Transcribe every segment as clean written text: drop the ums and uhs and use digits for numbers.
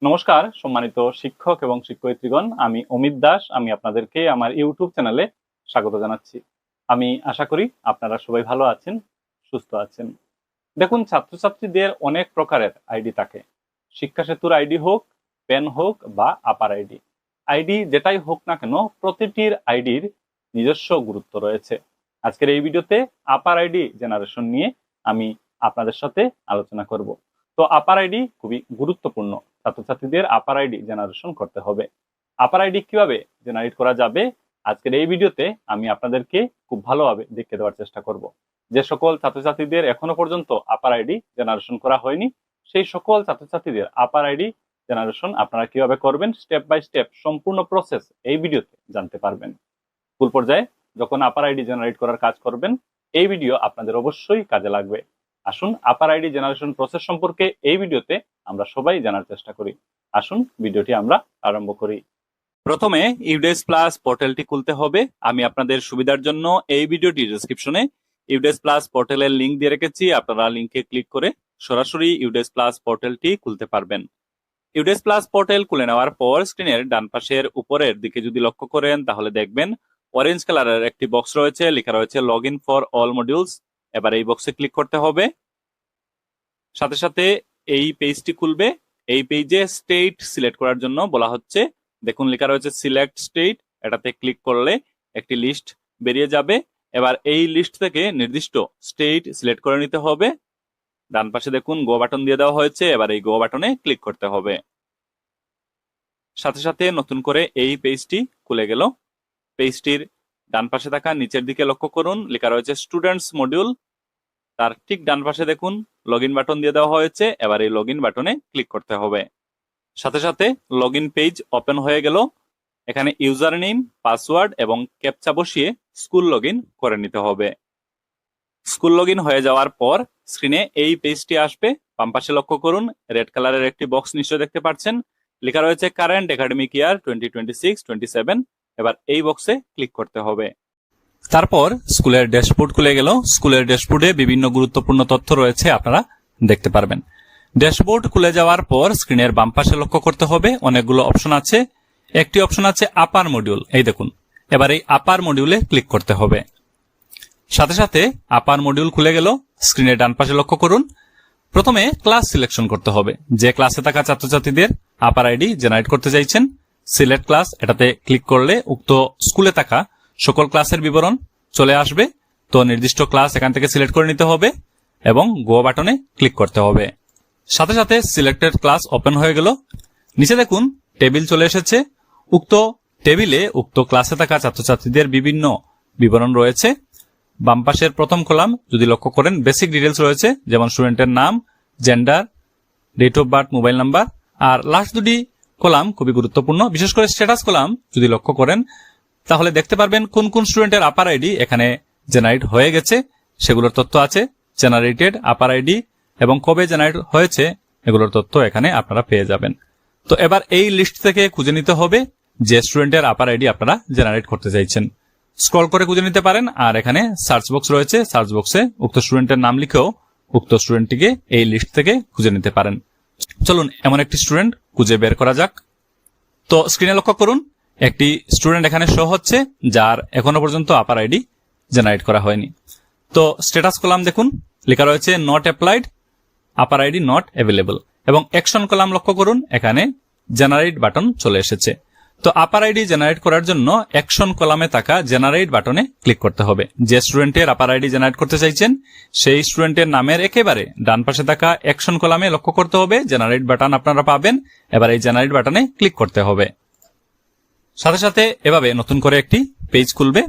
নমস্কার সম্মানিত শিক্ষক এবং শিক্ষয়িত্রীগণ, আমি অমিত দাস। আমি আপনাদেরকে আমার ইউটিউব চ্যানেলে স্বাগত জানাচ্ছি। আমি আশা করি আপনারা সবাই ভালো আছেন, সুস্থ আছেন। দেখুন, ছাত্রছাত্রীদের অনেক প্রকারের আইডি থাকে। শিক্ষা সেতুর আইডি হোক, পেন হোক বা আপার আইডি, আইডি যেটাই হোক না কেন, প্রতিটির আইডির নিজস্ব গুরুত্ব রয়েছে। আজকের এই ভিডিওতে আপার আইডি জেনারেশন নিয়ে আমি আপনাদের সাথে আলোচনা করব। তো আপার আইডি খুবই গুরুত্বপূর্ণ। ছাত্রছাত্রীদের আপার আইডি জেনারেশন করতে হবে। আপার আইডি কিভাবে জেনারেট করা যাবে, আজকের এই ভিডিওতে আমি আপনাদেরকে খুব ভালোভাবে দেখিয়ে দেওয়ার চেষ্টা করব। যে সকল ছাত্রছাত্রীদের এখনো পর্যন্ত আপার আইডি জেনারেশন করা হয়নি, সেই সকল ছাত্রছাত্রীদের আপার আইডি জেনারেশন আপনারা কিভাবে করবেন, স্টেপ বাই স্টেপ সম্পূর্ণ প্রসেস এই ভিডিওতে জানতে পারবেন। স্কুল পর্যায়ে যখন আপার আইডি জেনারেট করার কাজ করবেন, এই ভিডিও আপনাদের অবশ্যই কাজে লাগবে। আসুন আপার আইডি জেনারেশন প্রসেস সম্পর্কে এই ভিডিওতে আমরা সবাই জানার চেষ্টা করি। আসুন ভিডিওটি আমরা আরম্ভ করি। প্রথমে ইউডেস প্লাস পোর্টালটি খুলতে হবে। আমি আপনাদের সুবিধার জন্য এই ভিডিওটি ডেসক্রিপশনে ইউডেস প্লাস পোর্টালের লিংক দিয়ে রেখেছি। আপনারা লিংকে ক্লিক করে সরাসরি ইউডেস প্লাস পোর্টালটি খুলতে পারবেন। ইউডেস প্লাস পোর্টাল খুলে নেওয়ার পর স্ক্রিনের ডান পাশের উপরের দিকে যদি লক্ষ্য করেন, তাহলে দেখবেন অরেঞ্জ কালারের একটি বক্স রয়েছে, লেখা রয়েছে log in for all modules. এবার এই বক্সে ক্লিক করতে হবে। সাথে সাথে এই পেজটি খুলবে। এই পেজে স্টেট সিলেক্ট করার জন্য বলা হচ্ছে। দেখুন লেখা রয়েছে সিলেক্ট স্টেট। এটাতে ক্লিক করলে একটি লিস্ট বেরিয়ে যাবে। এবার এই লিস্ট থেকে নির্দিষ্ট স্টেট সিলেক্ট করে নিতে হবে। ডান পাশে দেখুন গো বাটন দিয়ে দেওয়া হয়েছে। এবার এই গো বাটনে ক্লিক করতে হবে। সাথে সাথে নতুন করে এই পেজটি খুলে গেল। পেজটির ডান পাশে থাকা নিচের দিকে লক্ষ্য করুন, লেখা রয়েছে স্টুডেন্টস মডিউল। তার ঠিক ডান পাশে দেখুন লগ ইন বাটন দিয়ে দেওয়া হয়েছে। এবার এই লগ ইন বাটনে ক্লিক করতে হবে। সাথে সাথে লগ ইন পেজ ওপেন হয়ে গেল। এখানে ইউজার নেম, পাসওয়ার্ড এবং ক্যাপচা বসিয়ে স্কুল লগ ইন করে নিতে হবে। স্কুল লগ ইন হয়ে যাওয়ার পর স্ক্রিনে এই পেজটি আসবে। বাম পাশে লক্ষ্য করুন, রেড কালারের একটি বক্স নিশ্চয় দেখতে পাচ্ছেন, লেখা রয়েছে কারেন্ট একাডেমিক ইয়ার 2026-27। এবার এই বক্সে ক্লিক করতে হবে। তারপর স্কুলের ড্যাশবোর্ড খুলে গেল। স্কুলের ড্যাশবোর্ডে বিভিন্ন গুরুত্বপূর্ণ তথ্য রয়েছে, আপনারা দেখতে পারবেন। ড্যাশবোর্ড খুলে যাওয়ার পর স্ক্রিনের বাম পাশে লক্ষ্য করতে হবে, অনেকগুলো অপশন আছে। একটি অপশন আছে আপার মডিউল, এই দেখুন। এবার এই আপার মডিউলে ক্লিক করতে হবে। সাথে সাথে আপার মডিউল খুলে গেল। স্ক্রিনের ডান পাশে লক্ষ্য করুন, প্রথমে ক্লাস সিলেকশন করতে হবে। যে ক্লাসে থাকা ছাত্রছাত্রীদের আপার আইডি জেনারেট করতে চাইছেন, সিলেক্ট ক্লাস, এটাতে ক্লিক করলে উক্ত স্কুলে থাকা সকল ক্লাসের বিবরণ চলে আসবে। তো নির্দিষ্ট ক্লাস এখান থেকে সিলেক্ট করে নিতে হবে এবং গো বাটনে ক্লিক করতে হবে। সাথে সাথে সিলেক্টেড ক্লাস ওপেন হয়ে গেল। নিচে দেখুন টেবিল চলে এসেছে। উক্ত টেবিলে উক্ত ক্লাসে থাকা ছাত্রছাত্রীদের বিভিন্ন বিবরণ রয়েছে। বাম পাশের প্রথম কলাম যদি লক্ষ্য করেন, বেসিক ডিটেলস রয়েছে, যেমন স্টুডেন্টের নাম, gender, date of birth, mobile number. আর লাস্ট দুটি কলাম খুবই গুরুত্বপূর্ণ, বিশেষ করে স্ট্যাটাস কলাম যদি লক্ষ্য করেন, তাহলে দেখতে পারবেন কোন কোন স্টুডেন্টের আপার আইডি এখানে জেনারেট হয়ে গেছে, সেগুলোর তথ্য আছে। জেনারেটেড আপার আইডি এবং কবে জেনারেট হয়েছে এগুলোর তথ্য এখানে আপনারা পেয়ে যাবেন। তো এবার এই লিস্ট থেকে খুঁজে নিতে হবে যে স্টুডেন্টের আপার আইডি আপনারা জেনারেট করতে চাইছেন। স্ক্রল করে খুঁজে নিতে পারেন। আর এখানে সার্চ বক্স রয়েছে, সার্চ বক্সে উক্ত স্টুডেন্টের নাম লিখেও উক্ত স্টুডেন্টটিকে এই লিস্ট থেকে খুঁজে নিতে পারেন। চলুন এমন একটি স্টুডেন্ট খুঁজে বের করা যাক। তো স্ক্রিনে লক্ষ্য করুন, একটি স্টুডেন্ট এখানে শো হচ্ছে যার এখনো পর্যন্ত আপার আইডি জেনারেট করা হয়নি। তো স্ট্যাটাস কলাম দেখুন, লেখা রয়েছে not applied, upper ID not available. এবং অ্যাকশন কলাম লক্ষ্য করুন, এখানে জেনারেট বাটন চলে এসেছে। তো আপার আইডি জেনারেট করার জন্য অ্যাকশন কলামে থাকা জেনারেট বাটনে ক্লিক করতে হবে। যে স্টুডেন্টের আপার আইডি জেনারেট করতে চাইছেন সেই স্টুডেন্টের নামের একেবারে ডান পাশে থাকা অ্যাকশন কলামে লক্ষ্য করতে হবে, জেনারেট বাটন আপনারা পাবেন। এবার এই জেনারেট বাটনে ক্লিক করতে হবে। সাথে সাথে এভাবে নতুন করে একটি পেজ খুলবে।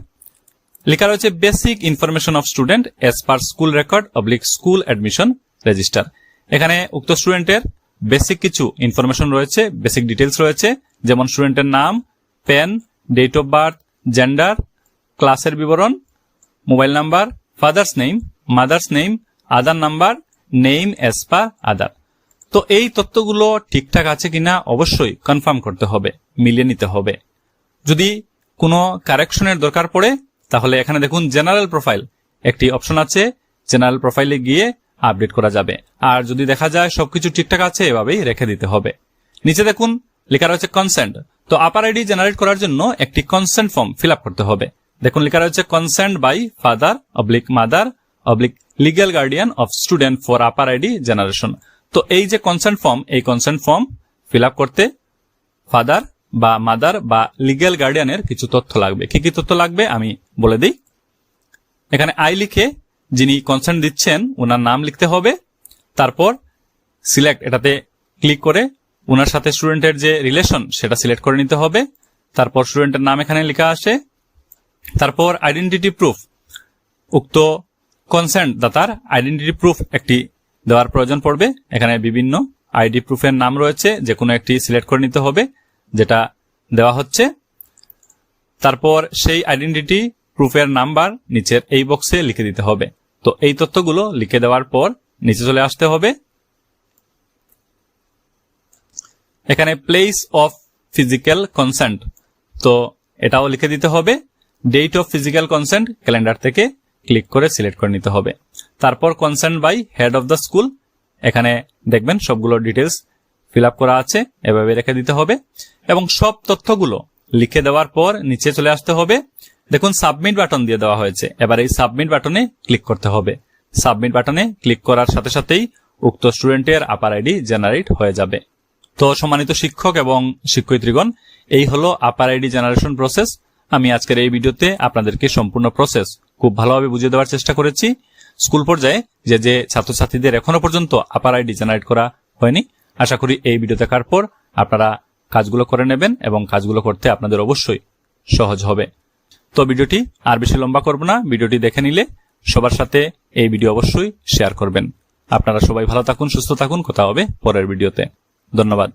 লেখা রয়েছে basic information of student as per school record school admission register. এখানে উক্ত স্টুডেন্টের বেসিক কিছু ইনফরমেশন রয়েছে, বেসিক ডিটেলস রয়েছে, যেমন স্টুডেন্টের নাম, PEN, date of birth, gender, ক্লাসের বিবরণ, mobile number, father's name, mother's name, Aadhaar number, name as per Aadhaar. তো এই তথ্যগুলো ঠিকঠাক আছে কিনা অবশ্যই কনফার্ম করতে হবে, মিলিয়ে নিতে হবে। যদি কোনো কারেকশনের দরকার পড়ে তাহলে এখানে দেখুন জেনারেল প্রোফাইল একটি অপশন আছে, জেনারেল প্রোফাইলে গিয়ে আপডেট করা যাবে। আর যদি দেখা যায় সবকিছু ঠিকঠাক আছে, এভাবেই রেখে দিতে হবে। নিচে দেখুন লেখা রয়েছে কনসেন্ট। তো আপার আইডি জেনারেট করার জন্য একটি কনসেন্ট ফর্ম ফিল আপ করতে হবে। দেখুন লেখা রয়েছে consent by father oblique mother oblique legal guardian of student for APAAR ID generation. তো এই যে কনসেন্ট ফর্ম, এই কনসেন্ট ফর্ম ফিল আপ করতে ফাদার বা মাদার বা লিগ্যাল গার্ডিয়ানের কিছু তথ্য লাগবে। কি কি তথ্য লাগবে আমি বলে দিই। এখানে আই লিখে যিনি কনসেন্ট দিচ্ছেন ওনার নাম লিখতে হবে। তারপর সিলেক্ট, এটাতে ক্লিক করে ওনার সাথে স্টুডেন্টের যে রিলেশন সেটা সিলেক্ট করে নিতে হবে। তারপর স্টুডেন্টের নাম এখানে লেখা আসে। তারপর আইডেন্টিটি প্রুফ, উক্ত কনসেন্ট দাতার আইডেন্টিটি প্রুফ একটি দেওয়ার প্রয়োজন পড়বে। এখানে বিভিন্ন আইডি প্রুফের নাম রয়েছে, যে কোনো একটি সিলেক্ট করে নিতে হবে যেটা দেওয়া হচ্ছে। তারপর সেই আইডেন্টিটি প্রুফের নাম্বার নিচের এই বক্সে লিখে দিতে হবে। তো এই তথ্যগুলো লিখে দেওয়ার পর নিচে চলে আসতে হবে। এখানে প্লেস অফ ফিজিক্যাল কনসেন্ট, তো এটাও লিখে দিতে হবে। Date of physical consent calendar থেকে ক্লিক করে সিলেক্ট করে নিতে হবে। তারপর consent by head of the school, এখানে দেখবেন সবগুলো ডিটেলস ফিল আপ করা আছে, এভাবে রেখে দিতে হবে। এবং সব তথ্যগুলো লিখে দেওয়ার পর নিচে চলে আসতে হবে। দেখুন সাবমিট বাটন দিয়ে দেওয়া হয়েছে। এবার এই সাবমিট বাটনে ক্লিক করতে হবে। সাবমিট বাটনে ক্লিক করার সাথে সাথেই উক্ত স্টুডেন্টের আপার আইডি জেনারেট হয়ে যাবে। তো সম্মানিত শিক্ষক এবং শিক্ষয়িত্রীগণ, এই হলো আপার আইডি জেনারেশন প্রসেস। আমি আজকের এই ভিডিওতে আপনাদেরকে সম্পূর্ণ প্রসেস খুব ভালোভাবে বুঝিয়ে দেওয়ার চেষ্টা করেছি। স্কুল পর্যায়ে যে ছাত্রছাত্রীদের এখনো পর্যন্ত আপার আইডি জেনারেট করা হয়নি, আশা করি এই ভিডিও দেখার পর আপনারা কাজগুলো করে নেবেন এবং কাজগুলো করতে আপনাদের অবশ্যই সহজ হবে। তো ভিডিওটি আর বেশি লম্বা করব না, ভিডিওটি দেখে নিলে সবার সাথে এই ভিডিও অবশ্যই শেয়ার করবেন। আপনারা সবাই ভালো থাকুন, সুস্থ থাকুন, কথা হবে পরের ভিডিওতে। ধন্যবাদ।